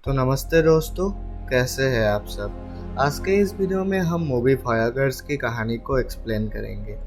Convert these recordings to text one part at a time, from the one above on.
तो नमस्ते दोस्तों, कैसे हैं आप सब। आज के इस वीडियो में हम मूवी वॉयेजर की कहानी को एक्सप्लेन करेंगे।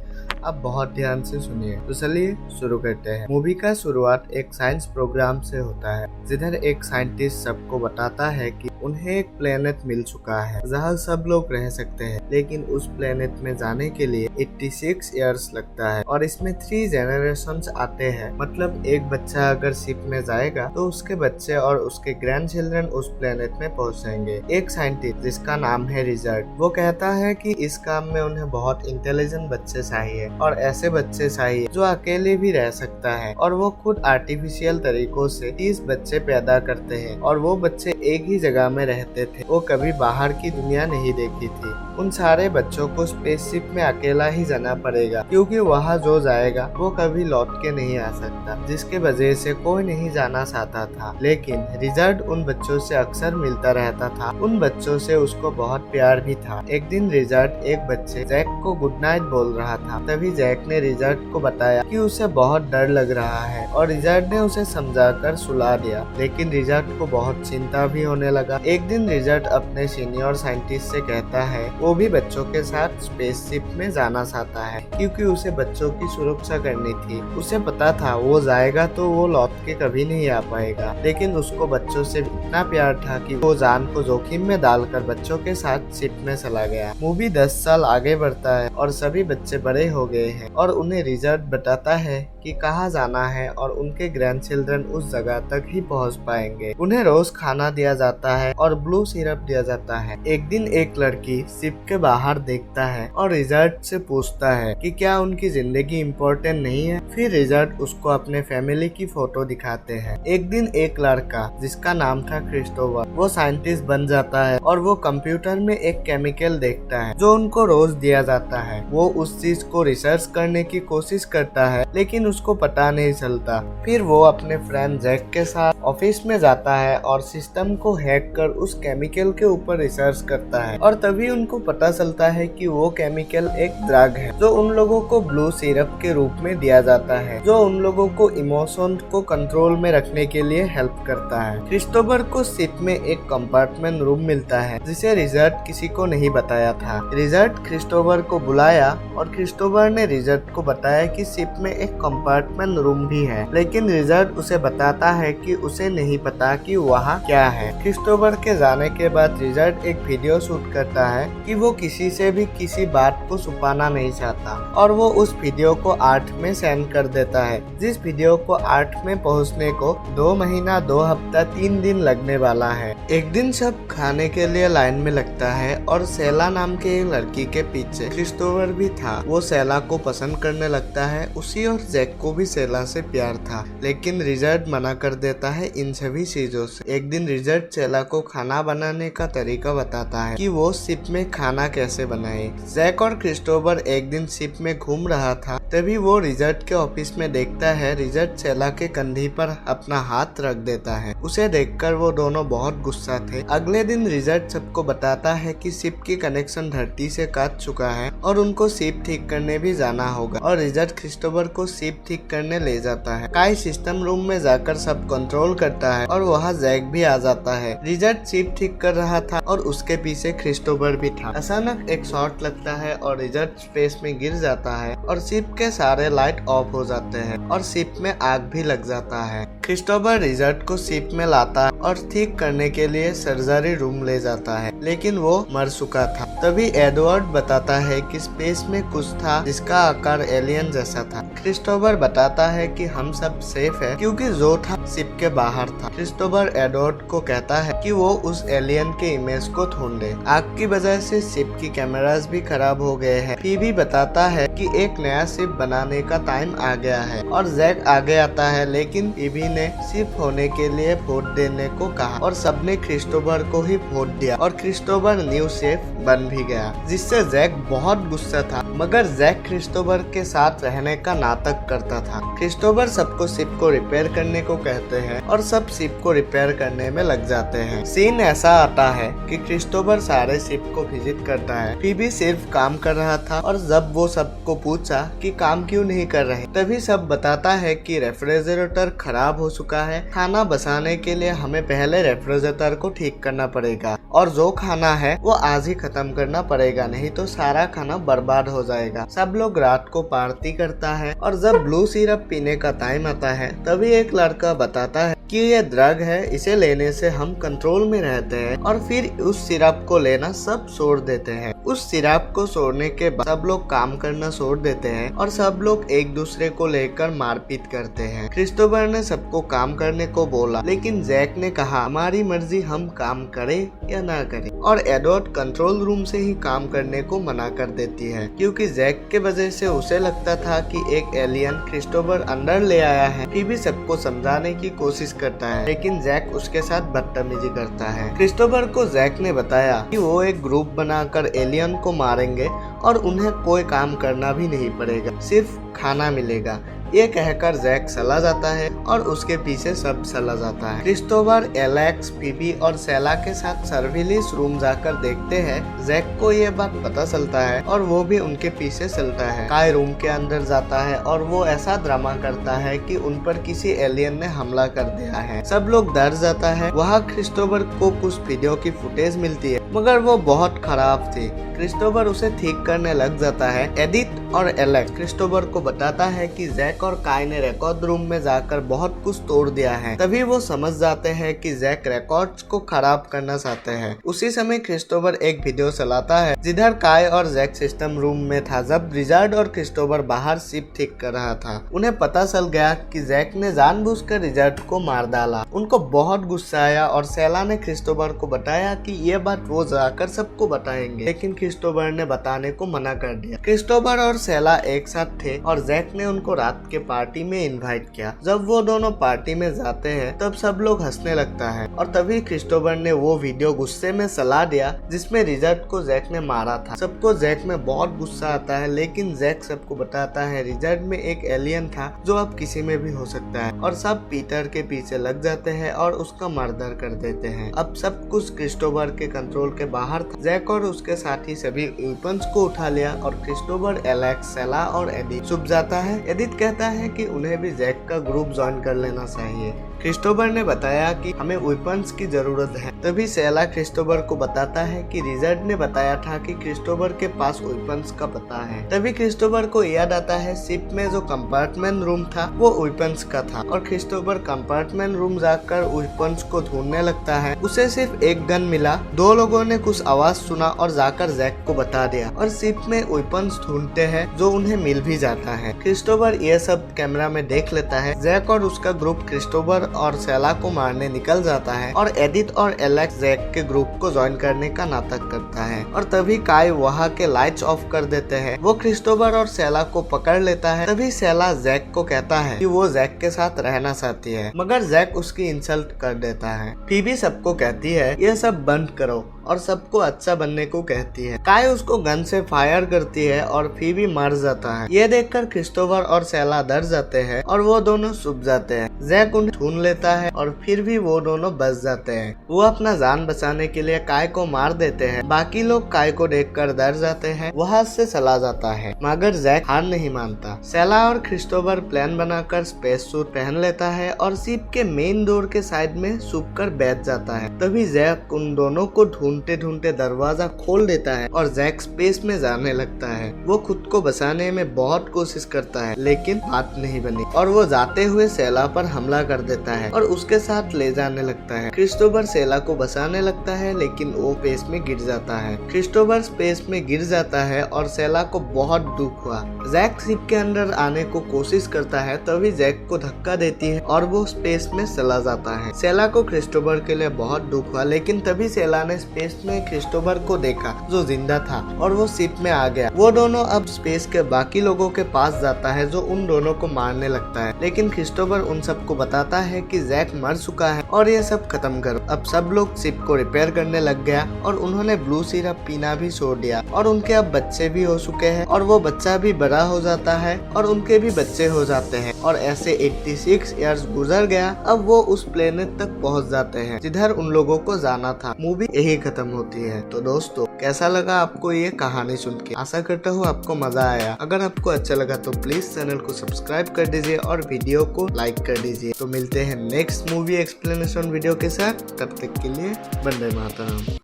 आप बहुत ध्यान से सुनिए। तो चलिए शुरू करते हैं। मूवी का शुरुआत एक साइंस प्रोग्राम से होता है, जिधर एक साइंटिस्ट सबको बताता है कि उन्हें एक प्लेनेट मिल चुका है जहां सब लोग रह सकते हैं, लेकिन उस प्लेनेट में जाने के लिए 86 इयर्स लगता है और इसमें 3 जेनरेशंस आते हैं। मतलब एक बच्चा अगर शिप में जाएगा तो उसके बच्चे और उसके ग्रैंड चिल्ड्रन उस प्लेनेट में पहुंचेंगे। एक साइंटिस्ट जिसका नाम है रिचर्ड, वो कहता है कि इस काम में उन्हें बहुत इंटेलिजेंट बच्चे चाहिए और ऐसे बच्चे चाहिए जो अकेले भी रह सकता है, और वो खुद आर्टिफिशियल तरीकों से 30 बच्चे पैदा करते हैं और वो बच्चे एक ही जगह में रहते थे। वो कभी बाहर की दुनिया नहीं देखी थी। उन सारे बच्चों को स्पेसशिप में अकेला ही जाना पड़ेगा, क्योंकि वहाँ जो जाएगा वो कभी लौट के नहीं आ सकता, जिसके वजह से कोई नहीं जाना चाहता था। लेकिन रिचर्ड उन बच्चों से अक्सर मिलता रहता था। उन बच्चों से उसको बहुत प्यार भी था। एक दिन रिचर्ड एक बच्चे जैक को गुड नाइट बोल रहा था। तभी जैक ने रिचर्ड को बताया कि उसे बहुत डर लग रहा है और रिचर्ड ने उसे समझाकर सुला दिया। लेकिन रिचर्ड को बहुत चिंता भी होने लगा। एक दिन रिचर्ड अपने सीनियर साइंटिस्ट से कहता है वो भी बच्चों के साथ स्पेसशिप में जाना चाहता है, क्योंकि उसे बच्चों की सुरक्षा करनी थी। उसे पता था वो जाएगा तो वो लौट के कभी नहीं आ पाएगा, लेकिन उसको बच्चों से इतना प्यार था कि वो जान को जोखिम में डालकर बच्चों के साथ शिप में चला गया। मूवी 10 साल आगे बढ़ता है और सभी बच्चे बड़े हो गए हैं और उन्हें रिचर्ड बताता है कि कहाँ जाना है और उनके ग्रैंड चिल्ड्रन उस जगह तक ही पहुँच पाएंगे। उन्हें रोज खाना दिया जाता है और ब्लू सिरप दिया जाता है। एक दिन एक लड़की शिप के बाहर देखता है और रिचर्ड से पूछता है कि क्या उनकी जिंदगी इम्पोर्टेंट नहीं है। फिर रिचर्ड उसको अपने फैमिली की फोटो दिखाते हैं। एक दिन एक लड़का जिसका नाम था क्रिस्टोफर, वो साइंटिस्ट बन जाता है और वो कंप्यूटर में एक केमिकल देखता है जो उनको रोज दिया जाता है। वो उस चीज को रिसर्च करने की कोशिश करता है, लेकिन उसको पता नहीं चलता। फिर वो अपने फ्रेंड जैक के साथ ऑफिस में जाता है और सिस्टम को हैक कर उस केमिकल के ऊपर रिसर्च करता है, और तभी उनको पता चलता है कि वो केमिकल एक ड्रग है जो उन लोगों को ब्लू सिरप के रूप में दिया जाता है, जो उन लोगों को इमोशन को कंट्रोल में रखने के लिए हेल्प करता है। क्रिस्टोफर को शिप में एक कंपार्टमेंट रूम मिलता है जिसे रिचर्ड किसी को नहीं बताया था। रिचर्ड क्रिस्टोफर को बुलाया और क्रिस्टोफर ने रिचर्ड को बताया कि शिप में एक कंपार्टमेंट रूम भी है, लेकिन रिचर्ड उसे बताता है कि उसे नहीं पता कि वहाँ क्या है। क्रिस्टोफर के जाने के बाद रिचर्ड एक वीडियो शूट करता है कि वो किसी से भी किसी बात को छुपाना नहीं चाहता, और वो उस वीडियो को आर्ट में सेंड कर देता है। जिस वीडियो को आर्ट में पहुंचने को 2 महीना 2 हफ्ता 3 दिन लगने वाला है। एक दिन सब खाने के लिए लाइन में लगता है और सेला नाम के एक लड़की के पीछे क्रिस्टोफर भी था। वो सेला को पसंद करने लगता है। उसी और जैक को भी सेला से प्यार था, लेकिन रिचर्ड मना कर देता है इन सभी चीजों से। एक दिन रिचर्ड सेला को खाना बनाने का तरीका बताता है कि वो शिप में खाना कैसे बनाए। जैक और क्रिस्टोफर एक दिन शिप में घूम रहा था, तभी वो रिचर्ड के ऑफिस में देखता है। रिचर्ड सेला के कंधे पर अपना हाथ रख देता है। उसे देखकर वो दोनों बहुत गुस्सा थे। अगले दिन रिचर्ड सबको बताता है कि शिप की कनेक्शन धरती से काट चुका है और उनको शिप ठीक करने भी जाना होगा, और रिचर्ड क्रिस्टोफर को शिप ठीक करने ले जाता है। काई सिस्टम रूम में जाकर सब कंट्रोल करता है और वहाँ जैक भी आ जाता है। रिचर्ड शिप ठीक कर रहा था और उसके पीछे क्रिस्टोफर भी था। अचानक एक शॉट लगता है और रिचर्ड स्पेस में गिर जाता है और शिप के सारे लाइट ऑफ हो जाते हैं और शिप में आग भी लग जाता है। क्रिस्टोफर रिचर्ड को शिप में लाता है और ठीक करने के लिए सर्जरी रूम ले जाता है, लेकिन वो मर चुका था। तभी एडवर्ड बताता है कि स्पेस में कुछ था जिसका आकार एलियन जैसा था। क्रिस्टोफर बताता है कि हम सब सेफ है, क्योंकि जो था शिप के बाहर था। क्रिस्टोफर एडवर्ड को कहता है कि वो उस एलियन के इमेज को ढूंढे। आग की वजह से शिप की कैमरास भी खराब हो गए हैं। फीबी बताता है कि एक नया शिप बनाने का टाइम आ गया है, और जैक आगे आता है, लेकिन फीबी ने शिप होने के लिए वोट देने को कहा और सबने क्रिस्टोफर को ही वोट दिया और क्रिस्टोफर न्यू शिप बन भी गया, जिससे जैक बहुत गुस्सा था। मगर जैक क्रिस्टोफर के साथ रहने का नाटक करता था। क्रिस्टोफर सबको शिप को रिपेयर करने को कहते हैं और सब शिप को रिपेयर करने में लग जाते हैं। सीन ऐसा आता है कि क्रिस्टोफर सारे शिप को विजिट करता है, फीबी सिर्फ काम कर रहा था। और जब वो सबको पूछा कि काम क्यों नहीं कर रहे, तभी सब बताता है कि रेफ्रिजरेटर खराब हो चुका है। खाना बचाने के लिए हमें पहले रेफ्रिजरेटर को ठीक करना पड़ेगा और जो खाना है वो आज ही खत्म करना पड़ेगा, नहीं तो सारा खाना बर्बाद हो जाएगा। सब लोग रात को पार्टी करता है और जब ब्लू सिरप पीने का टाइम आता है तभी एक लड़का बताता है कि ये ड्रग है, इसे लेने से हम कंट्रोल में रहते हैं। और फिर उस सिरप को लेना सब छोड़ देते हैं। उस सिरप को छोड़ने के बाद सब लोग काम करना छोड़ देते हैं और सब लोग एक दूसरे को लेकर मारपीट करते हैं। क्रिस्टोफर ने सबको काम करने को बोला, लेकिन जैक ने कहा हमारी मर्जी, हम काम करें या ना करें। और एडवर्ड कंट्रोल रूम से ही काम करने को मना कर देती है, क्योंकि जैक के वजह से उसे लगता था कि एक एलियन क्रिस्टोफर अंदर ले आया है। फिर भी सबको समझाने की कोशिश करता है, लेकिन जैक उसके साथ बदतमीजी करता है। क्रिस्टोफर को जैक ने बताया कि वो एक ग्रुप बनाकर एलियन को मारेंगे और उन्हें कोई काम करना भी नहीं पड़ेगा, सिर्फ खाना मिलेगा। ये कहकर जैक चला जाता है और उसके पीछे सब चला जाता है। क्रिस्टोफर, एलेक्स, फीबी और सेला के साथ सर्विलिस रूम जाकर देखते हैं। जैक को ये बात पता चलता है और वो भी उनके पीछे चलता है। काय रूम के अंदर जाता है और वो ऐसा ड्रामा करता है कि उन पर किसी एलियन ने हमला कर दिया है। सब लोग डर जाता है। वहाँ क्रिस्टोफर को कुछ वीडियो की फुटेज मिलती है, मगर वो बहुत खराब थी। क्रिस्टोफर उसे ठीक करने लग जाता है। एडिथ और एलेक्स क्रिस्टोफर को बताता है कि जैक और काय ने रिकॉर्ड रूम में जाकर बहुत कुछ तोड़ दिया है। तभी वो समझ जाते हैं कि जैक रिकॉर्ड्स को खराब करना चाहते हैं। उसी समय क्रिस्टोफर एक वीडियो चलाता है जिधर काय और जैक सिस्टम रूम में था, जब रिचर्ड और क्रिस्टोफर बाहर शिप ठीक कर रहा था। उन्हें पता चल गया कि जैक ने जानबूझकर रिचर्ड को मार डाला। उनको बहुत गुस्सा आया और सेला ने क्रिस्टोफर को बताया कि ये बात वो जाकर सबको बताएंगे, लेकिन क्रिस्टोफर ने बताने को मना कर दिया। क्रिस्टोफर और सेला एक साथ थे और जैक ने उनको रात के पार्टी में इनवाइट किया। जब वो दोनों पार्टी में जाते हैं तब सब लोग हंसने लगता है और तभी क्रिस्टोफर ने वो वीडियो गुस्से में चला दिया जिसमें रिचर्ड को जैक ने मारा था। सबको जैक में बहुत गुस्सा आता है, लेकिन जैक सबको बताता है रिचर्ड में एक एलियन था जो अब किसी में भी हो सकता है। और सब पीटर के पीछे लग जाते हैं और उसका मर्डर कर देते हैं। अब सब कुछ क्रिस्टोफर के कंट्रोल के बाहर था। जैक और उसके साथी सभी वेपन्स को उठा लिया और क्रिस्टोफर, एलेक्स, सेला और एडिथ छुप जाता है। एडिथ कहता है कि उन्हें भी जैक का ग्रुप ज्वाइन कर लेना चाहिए। क्रिस्टोफर ने बताया कि हमें वेपन्स की जरूरत है। तभी सेला क्रिस्टोफर को बताता है कि रिचर्ड ने बताया था कि क्रिस्टोफर के पास वेपन्स का पता है। तभी क्रिस्टोफर को याद आता है शिप में जो कंपार्टमेंट रूम था वो वेपन्स का था और क्रिस्टोफर कंपार्टमेंट रूम जाकर वेपन्स को ढूंढने लगता है। उसे सिर्फ एक गन मिला। दो लोगों ने कुछ आवाज सुना और जाकर जैक को बता दिया और शिप में वेपन्स ढूंढते हैं जो उन्हें मिल भी जाता है। क्रिस्टोफर ये सब कैमरा में देख लेता है। जैक और उसका ग्रुप क्रिस्टोफर और सेला को मारने निकल जाता है और एडिथ और एलेक्स जैक के ग्रुप को ज्वाइन करने का नाटक करता है। और तभी काय वहाँ के लाइट्स ऑफ कर देते हैं। वो क्रिस्टोफर और सेला को पकड़ लेता है। तभी सेला जैक को कहता है कि वो जैक के साथ रहना चाहती है, मगर जैक उसकी इंसल्ट कर देता है। फीबी सबको कहती है ये सब बंद करो और सबको अच्छा बनने को कहती है। काय उसको गन से फायर करती है और फीबी मर जाता है। ये देखकर क्रिस्टोफर और सेला डर जाते हैं और वो दोनों छुप जाते हैं। जैक उन्हें ढूंढ लेता है और फिर भी वो दोनों बच जाते हैं। वो अपना जान बचाने के लिए काय को मार देते हैं। बाकी लोग काय को देखकर डर जाते हैं। वहाँ से चला जाता है, मगर जैक हार नहीं मानता। सेला और क्रिस्टोफर प्लान बनाकर स्पेस सूट पहन लेता है और शिप के मेन डोर के साइड में छुप कर बैठ जाता है। तभी जैक उन दोनों को ढूंढते ढूंढते दरवाजा खोल देता है और जैक स्पेस में जाने लगता है। वो खुद को बचाने में बहुत कोशिश करता है, लेकिन बात नहीं बनी और वो जाते हुए सेला पर हमला कर देता है और उसके साथ ले जाने लगता है। क्रिस्टोफर सेला को बचाने लगता है, लेकिन वो स्पेस में गिर जाता है। क्रिस्टोफर स्पेस में गिर जाता है और सेला को बहुत दुख हुआ। जैक शिप के अंदर आने को कोशिश करता है, तभी जैक को धक्का देती है और वो स्पेस में चला जाता है। सेला को क्रिस्टोफर के लिए बहुत दुख हुआ, लेकिन तभी सेला ने स्पेस में क्रिस्टोफर को देखा जो जिंदा था और वो शिप में आ गया। वो दोनों अब स्पेस के बाकी लोगों के पास जाता है जो उन दोनों को मारने लगता है, लेकिन क्रिस्टोफर उन सबको बताता है है कि जैक मर चुका है और ये सब खत्म करो। अब सब लोग शिप को रिपेयर करने लग गया और उन्होंने ब्लू सिरप पीना भी छोड़ दिया और उनके अब बच्चे भी हो चुके हैं और वो बच्चा भी बड़ा हो जाता है और उनके भी बच्चे हो जाते हैं और ऐसे 86 इयर्स गुजर गया। अब वो उस प्लेनेट तक पहुंच जाते हैं जिधर उन लोगों को जाना था। मूवी यही खत्म होती है। तो दोस्तों कैसा लगा आपको ये कहानी सुन के? आशा करता हूँ आपको मजा आया। अगर आपको अच्छा लगा तो प्लीज चैनल को सब्सक्राइब कर दीजिए और वीडियो को लाइक कर दीजिए। तो मिलते हैं नेक्स्ट मूवी एक्सप्लेनेशन वीडियो के साथ। तब तक के लिए वंदे मातरम।